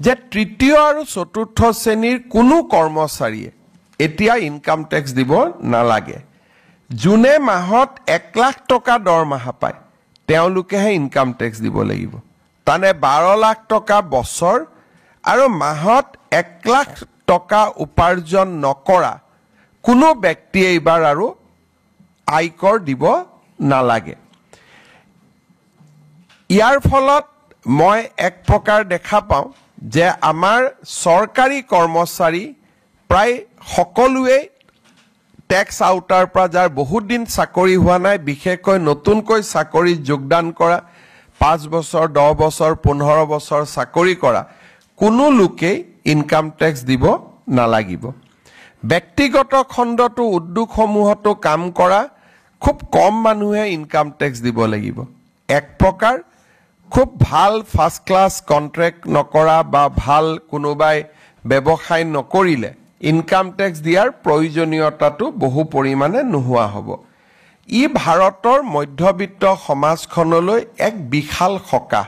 যে তৃতীয় আৰু চতুৰ্থ শ্ৰেণীৰ কোনো কৰ্মচাৰীয়ে এতিয়া ইনকাম টেক্স দিব নালাগে জুনে মাহত 1 লাখ টকা দৰমহা পায় তেওঁলোকেহে ইনকাম টেক্স দিব লাগিব তানে 12 লাখ টকা বছৰ আৰু মাহত 1 লাখ টকা উপাৰ্জন নকৰা কোনো ব্যক্তিয়ে এবাৰ আৰু আয়কৰ দিব নালাগে ইয়াৰ ফলত মই এক প্ৰকাৰ দেখা পাওঁ যে আমাৰ সৰকাৰি কৰ্মচাৰী প্ৰায় সকলোৱে ট্যাক্স আউটাৰ পৰা যাৰ বহুত দিন চাকৰি হোৱা নাই বিশেষকৈ নতুনকৈ চাকৰি যোগদান কৰা 5 বছৰ 10 বছৰ 15 বছৰ চাকৰি কৰা কোনো লোকে ইনকাম টেক্স দিব নালাগিব ব্যক্তিগত খণ্ডটো উদ্যোগসমূহতো কাম কৰা খুব কম মানুহে ইনকাম টেক্স দিব লাগিব এক প্ৰকাৰ খুব ভাল ফাৰ্স্ট ক্লাস কন্ট্ৰাক্ট নকৰা বা ভাল কোনোবাই ব্যৱসায় নকৰিলে ইনকাম টেক্স দিয়াৰ প্ৰয়োজনীয়তাটো বহু পৰিমাণে নোহোৱা হ'ব ই ভাৰতৰ মধ্যবিত্ত সমাজখনলৈ এক বিশাল সকাহ